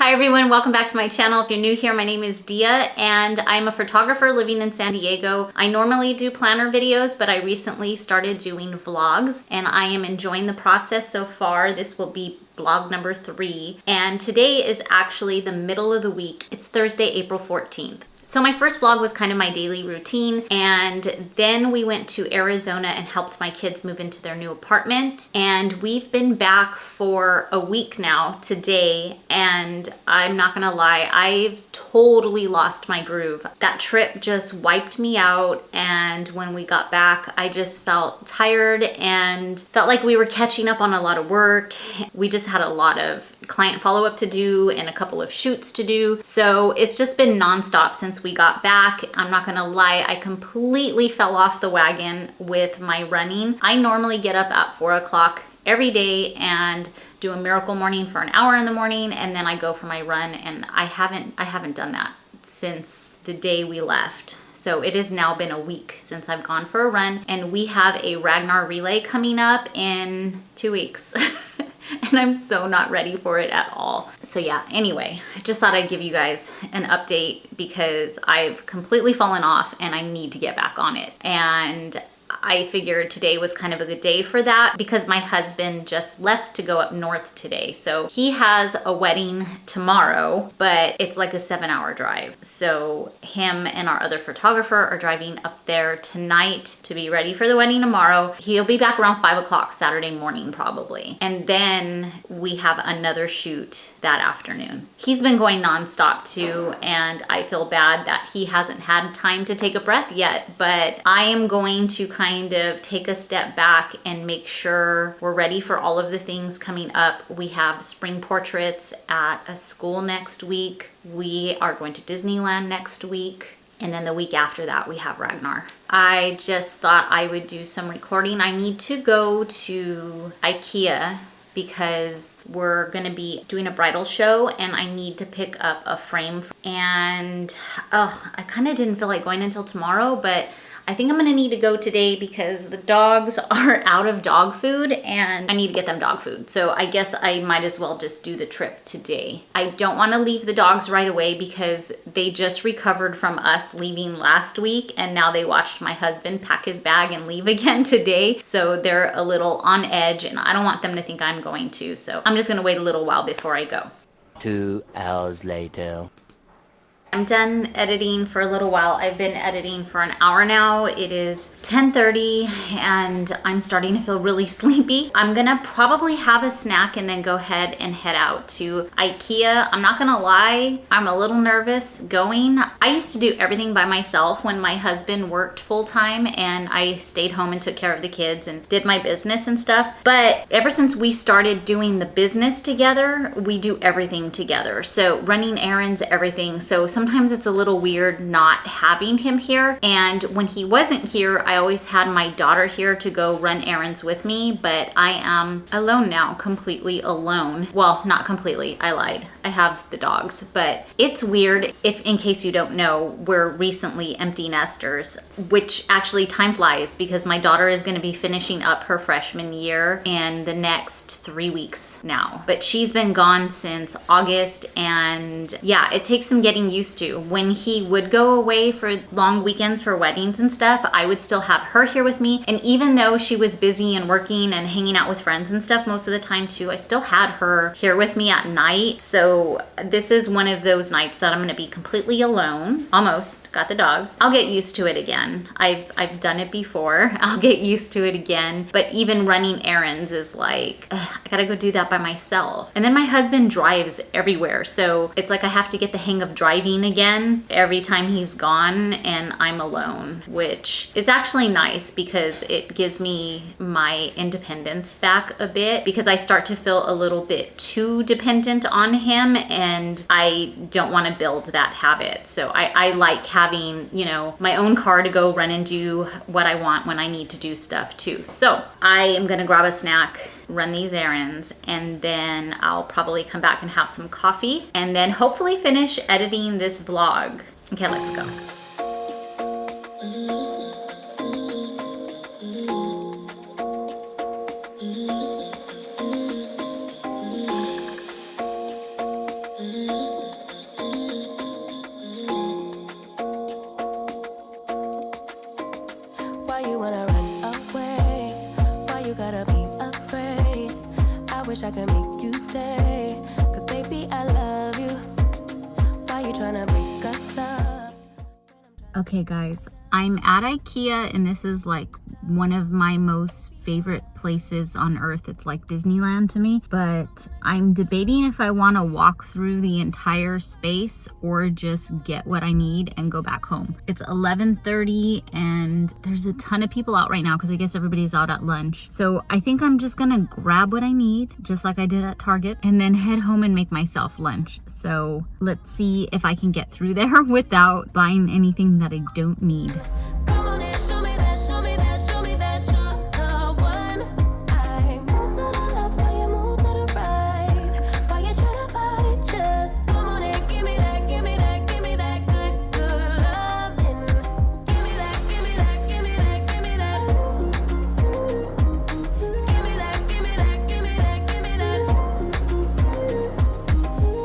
Hi everyone, welcome back to my channel. If you're new here, my name is Dia and I'm a photographer living in San Diego. I normally do planner videos, but I recently started doing vlogs and I am enjoying the process so far. This will be vlog number 3 and today is actually the middle of the week. It's Thursday, April 14th. So my first vlog was kind of my daily routine, and then we went to Arizona and helped my kids move into their new apartment, and we've been back for a week now today, and I'm not gonna lie, I've totally lost my groove. That trip just wiped me out, and when we got back I just felt tired and felt like we were catching up on a lot of work. We just had a lot of client follow-up to do and a couple of shoots to do, so it's just been nonstop since we got back. I'm not gonna lie, I completely fell off the wagon with my running. I normally get up at 4 o'clock every day and do a miracle morning for an hour in the morning, and then I go for my run, and I haven't done that since the day we left. So it has now been a week since I've gone for a run, and we have a Ragnar relay coming up in 2 weeks. And I'm so not ready for it at all. So yeah, anyway, I just thought I'd give you guys an update because I've completely fallen off and I need to get back on it. And I figured today was kind of a good day for that because my husband just left to go up north today. So he has a wedding tomorrow, but it's like a 7-hour drive. So him and our other photographer are driving up there tonight to be ready for the wedding tomorrow. He'll be back around 5 o'clock Saturday morning probably. And then we have another shoot that afternoon. He's been going nonstop too, and I feel bad that he hasn't had time to take a breath yet, but I am going to kind of take a step back and make sure we're ready for all of the things coming up. We have spring portraits at a school next week. We are going to Disneyland next week. And then the week after that, we have Ragnar. I just thought I would do some recording. I need to go to Ikea because we're gonna be doing a bridal show and I need to pick up a frame. And I kind of didn't feel like going until tomorrow, but I think I'm gonna need to go today because the dogs are out of dog food and I need to get them dog food. So I guess I might as well just do the trip today. I don't wanna leave the dogs right away because they just recovered from us leaving last week and now they watched my husband pack his bag and leave again today. So they're a little on edge and I don't want them to think I'm going to. So I'm just gonna wait a little while before I go. 2 hours later. I'm done editing for a little while. I've been editing for an hour now. It is 10:30 and I'm starting to feel really sleepy. I'm gonna probably have a snack and then go ahead and head out to Ikea. I'm not gonna lie, I'm a little nervous going. I used to do everything by myself when my husband worked full-time and I stayed home and took care of the kids and did my business and stuff. But ever since we started doing the business together, we do everything together. So running errands, everything. So sometimes it's a little weird not having him here. And when he wasn't here, I always had my daughter here to go run errands with me, but I am alone now, completely alone. Well, not completely, I lied. I have the dogs, but it's weird. If, in case you don't know, we're recently empty nesters, which actually time flies because my daughter is gonna be finishing up her freshman year in the next 3 weeks now. But she's been gone since August, and yeah, it takes some getting used to. When he would go away for long weekends for weddings and stuff, I would still have her here with me. And even though she was busy and working and hanging out with friends and stuff most of the time too, I still had her here with me at night. So this is one of those nights that I'm gonna be completely alone. Almost got the dogs. I'll get used to it again. I've done it before. I'll get used to it again. But even running errands is like, I gotta go do that by myself. And then my husband drives everywhere. So it's like I have to get the hang of driving again every time he's gone and I'm alone, which is actually nice because it gives me my independence back a bit because I start to feel a little bit too dependent on him and I don't want to build that habit. So I like having, you know, my own car to go run and do what I want when I need to do stuff too. So I am gonna grab a snack, run these errands, and then I'll probably come back and have some coffee and then hopefully finish editing this vlog. Okay, let's go. wish I could make you stay. Cause baby, I love you. Why you tryna break us up? Okay guys, I'm at Ikea and this is like one of my most favorite places on earth. It's like Disneyland to me, but I'm debating if I want to walk through the entire space or just get what I need and go back home. It's 11:30 and there's a ton of people out right now because I guess everybody's out at lunch. So I think I'm just gonna grab what I need, just like I did at Target, and then head home and make myself lunch. So let's see if I can get through there without buying anything that I don't need. Come on and show me that, show me that, show me that you're the one. I move to the left while you move to the right. Why you tryna fight? Just come on and give me that, give me that, give me that good, good loving. Give me that, give me that, give me that, give me that. Give me that, give me that, give me that, give me that.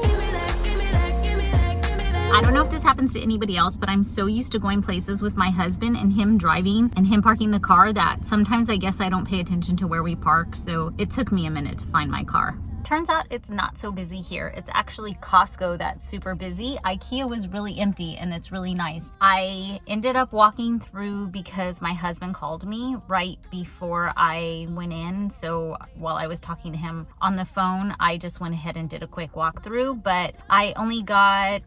Give me that, give me that, give me that, give me that. I don't know if this happens to anybody else, but I'm so used to going places with my husband and him driving and him parking the car that sometimes I guess I don't pay attention to where we park. So it took me a minute to find my car. Turns out it's not so busy here. It's actually Costco that's super busy. Ikea was really empty and it's really nice. I ended up walking through because my husband called me right before I went in. So while I was talking to him on the phone, I just went ahead and did a quick walkthrough, but I only got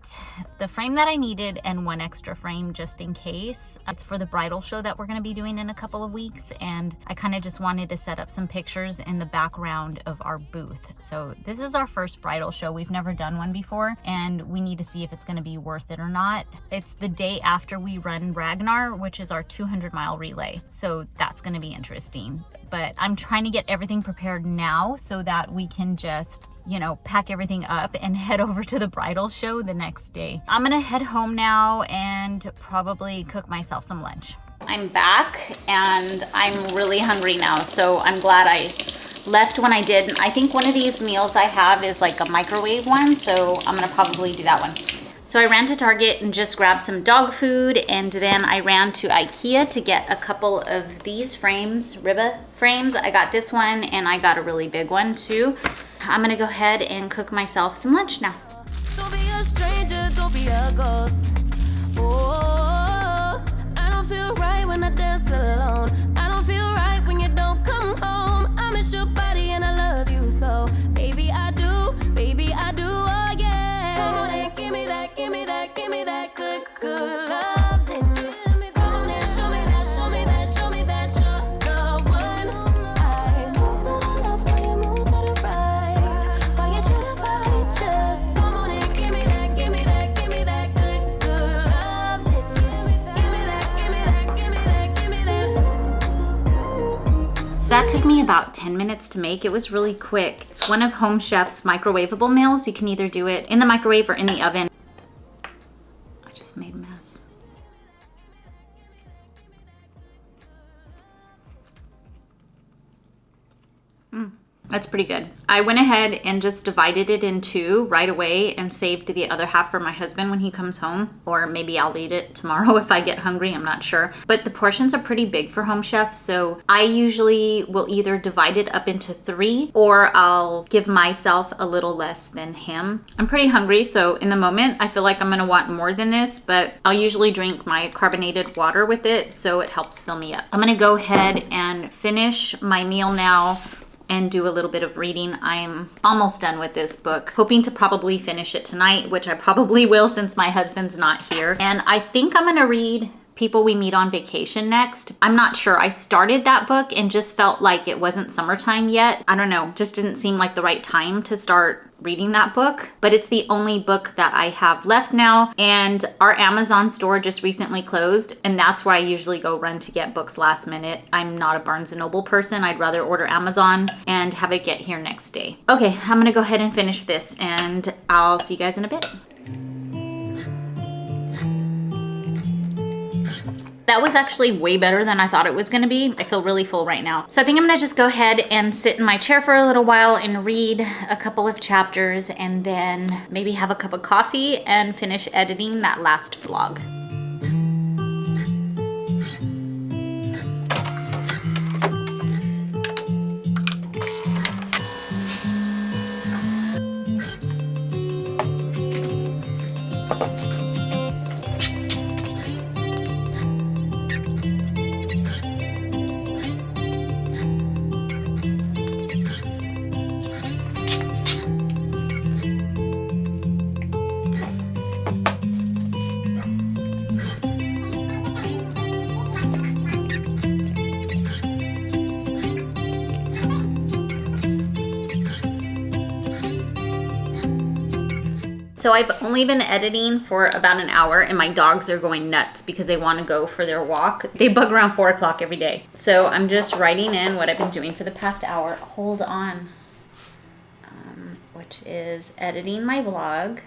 the frame that I needed and one extra frame just in case. It's for the bridal show that we're gonna be doing in a couple of weeks. And I kind of just wanted to set up some pictures in the background of our booth. So this is our first bridal show. We've never done one before and we need to see if it's going to be worth it or not. It's the day after we run Ragnar, which is our 200-mile relay. So that's going to be interesting. But I'm trying to get everything prepared now so that we can just, you know, pack everything up and head over to the bridal show the next day. I'm going to head home now and probably cook myself some lunch. I'm back and I'm really hungry now. So I'm glad I left when I did. I think one of these meals I have is like a microwave one, so I'm gonna probably do that one. So I ran to Target and just grabbed some dog food, and then I ran to Ikea to get a couple of these frames, Ribba frames. I got this one and I got a really big one too. I'm gonna go ahead and cook myself some lunch now. Don't be a stranger, don't be a ghost. Oh, I don't feel right when I dance alone. I don't feel right when you don't come home. I miss your body and I love you so. Baby, I do, oh yeah. Come on and give me that, give me that, give me that good, good loving. Come on and show me that, show me that, show me that you're the one. I move to the left while you move to the right. Why you tryna fight? Just come on and give me that, give me that, give me that good, good loving. Give me that, give me that, give me that, give me that. That took me about 10 minutes to make. It was really quick. It's one of Home Chef's microwavable meals. You can either do it in the microwave or in the oven. I just made a mess. That's pretty good. I went ahead and just divided it in two right away and saved the other half for my husband when he comes home. Or maybe I'll eat it tomorrow if I get hungry, I'm not sure. But the portions are pretty big for Home Chef, so I usually will either divide it up into three or I'll give myself a little less than him. I'm pretty hungry, so in the moment I feel like I'm gonna want more than this, but I'll usually drink my carbonated water with it, so it helps fill me up. I'm gonna go ahead and finish my meal now and do a little bit of reading. I'm almost done with this book, hoping to probably finish it tonight, which I probably will since my husband's not here. And I think I'm gonna read People We Meet on Vacation next. I'm not sure. I started that book and just felt like it wasn't summertime yet. I don't know, just didn't seem like the right time to start reading that book, but it's the only book that I have left now, and our Amazon store just recently closed, and that's where I usually go run to get books last minute. I'm not a Barnes & Noble person. I'd rather order Amazon and have it get here next day. Okay, I'm gonna go ahead and finish this, and I'll see you guys in a bit. That was actually way better than I thought it was gonna be. I feel really full right now. So I think I'm gonna just go ahead and sit in my chair for a little while and read a couple of chapters and then maybe have a cup of coffee and finish editing that last vlog. So I've only been editing for about an hour and my dogs are going nuts because they want to go for their walk. They bug around 4 o'clock every day. So I'm just writing in what I've been doing for the past hour. Hold on. Which is editing my vlog.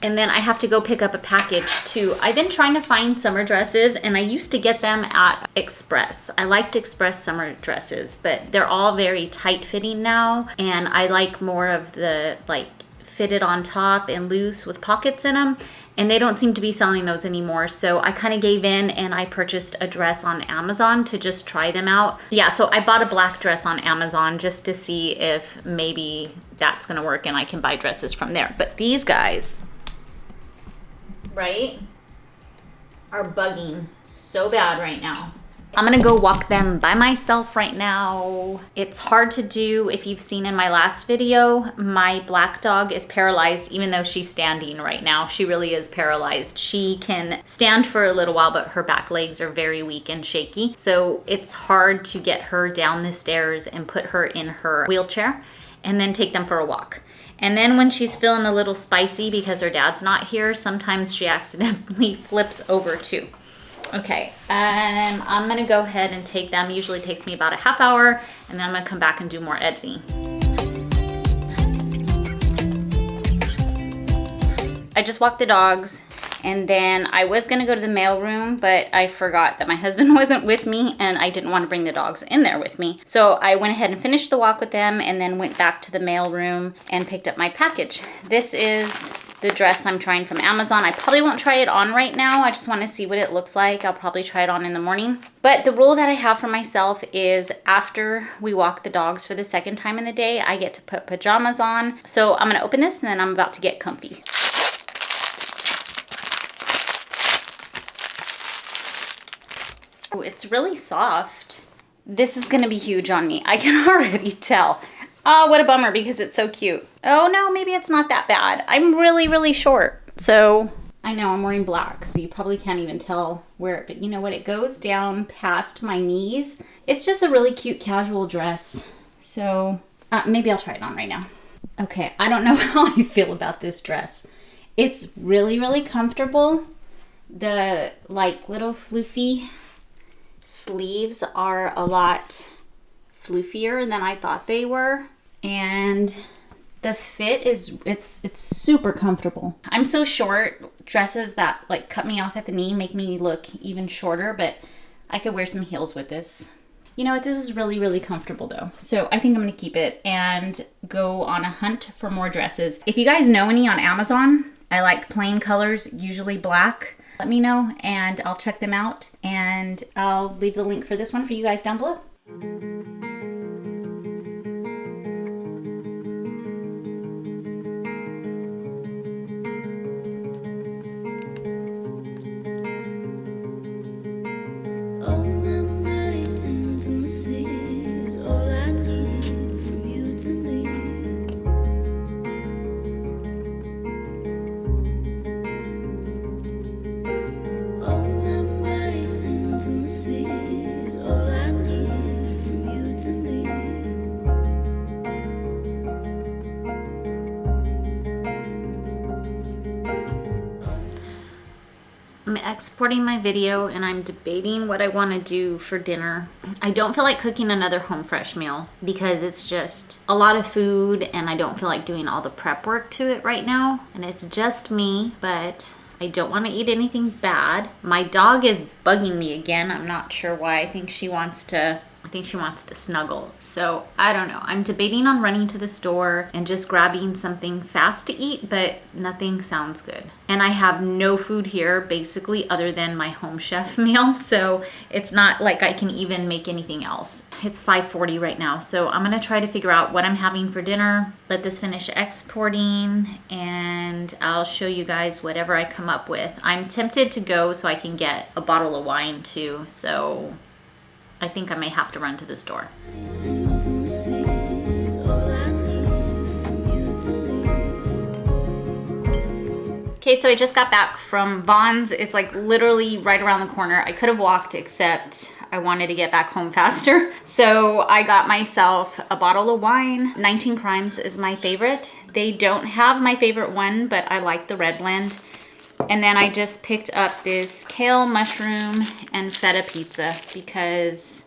And then I have to go pick up a package too. I've been trying to find summer dresses and I used to get them at Express. I liked Express summer dresses, but they're all very tight fitting now. And I like more of the like fitted on top and loose with pockets in them. And they don't seem to be selling those anymore. So I kind of gave in and I purchased a dress on Amazon to just try them out. Yeah, so I bought a black dress on Amazon just to see if maybe that's gonna work and I can buy dresses from there. But these guys, right, are bugging so bad right now. I'm gonna go walk them by myself right now. It's hard to do. If you've seen in my last video, my black dog is paralyzed even though she's standing right now. She really is paralyzed. She can stand for a little while, but her back legs are very weak and shaky. So it's hard to get her down the stairs and put her in her wheelchair and then take them for a walk. And then when she's feeling a little spicy because her dad's not here, sometimes she accidentally flips over too. Okay, and I'm gonna go ahead and take them. Usually takes me about a half hour, and then I'm gonna come back and do more editing. I just walked the dogs, and then I was gonna go to the mail room, but I forgot that my husband wasn't with me, and I didn't want to bring the dogs in there with me. So I went ahead and finished the walk with them, and then went back to the mail room and picked up my package. This is the dress I'm trying from Amazon. I probably won't try it on right now. I just want to see what it looks like. I'll probably try it on in the morning. But the rule that I have for myself is after we walk the dogs for the second time in the day, I get to put pajamas on. So I'm gonna open this and then I'm about to get comfy. Oh, it's really soft. This is gonna be huge on me. I can already tell. Oh, what a bummer because it's so cute. Oh no, maybe it's not that bad. I'm really, really short. So I know I'm wearing black, so you probably can't even tell where it, but you know what? It goes down past my knees. It's just a really cute casual dress. So maybe I'll try it on right now. Okay, I don't know how I feel about this dress. It's really, really comfortable. The like little floofy sleeves are a lot floofier than I thought they were, and the fit is it's super comfortable. I'm so short, dresses that like cut me off at the knee make me look even shorter, but I could wear some heels with this. You know what, this is really, really comfortable though. So I think I'm gonna keep it and go on a hunt for more dresses. If you guys know any on Amazon, I like plain colors, usually black. Let me know and I'll check them out, and I'll leave the link for this one for you guys down below. I'm exporting my video and I'm debating what I want to do for dinner. I don't feel like cooking another home fresh meal because it's just a lot of food and I don't feel like doing all the prep work to it right now. And it's just me, but I don't want to eat anything bad. My dog is bugging me again. I'm not sure why. I think she wants to snuggle. So I don't know. I'm debating on running to the store and just grabbing something fast to eat, but nothing sounds good. And I have no food here basically other than my home chef meal. So it's not like I can even make anything else. It's 5:40 right now. So I'm gonna try to figure out what I'm having for dinner. Let this finish exporting and I'll show you guys whatever I come up with. I'm tempted to go so I can get a bottle of wine too. So I think I may have to run to the store. Okay, so I just got back from Vaughn's. It's like literally right around the corner. I could have walked, except I wanted to get back home faster. So I got myself a bottle of wine. 19 Crimes is my favorite. They don't have my favorite one, but I like the red blend. And then I just picked up this kale, mushroom, and feta pizza because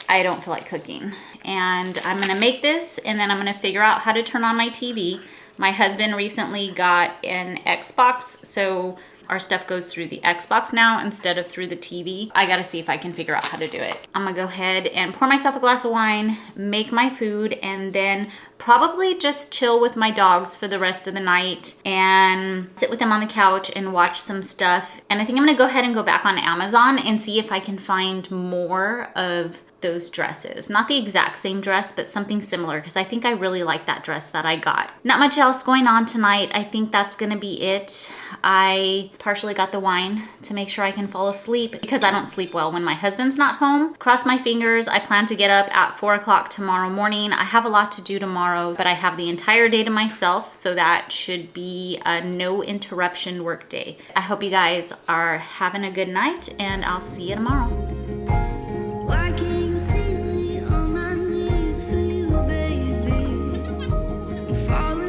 I don't feel like cooking. And I'm gonna make this, and then I'm gonna figure out how to turn on my TV. My husband recently got an Xbox, so our stuff goes through the Xbox now instead of through the TV. I gotta see if I can figure out how to do it. I'm gonna go ahead and pour myself a glass of wine, make my food, and then probably just chill with my dogs for the rest of the night and sit with them on the couch and watch some stuff. And I think I'm gonna go ahead and go back on Amazon and see if I can find more of those dresses. Not the exact same dress, but something similar, because I think I really like that dress that I got. Not much else going on tonight. I think that's gonna be it. I partially got the wine to make sure I can fall asleep because I don't sleep well when my husband's not home. Cross my fingers. I plan to get up at 4 o'clock tomorrow morning. I have a lot to do tomorrow, but I have the entire day to myself, so that should be a no interruption work day. I hope you guys are having a good night, and I'll see you tomorrow. Why can't you see me on my knees for you, baby? I'm falling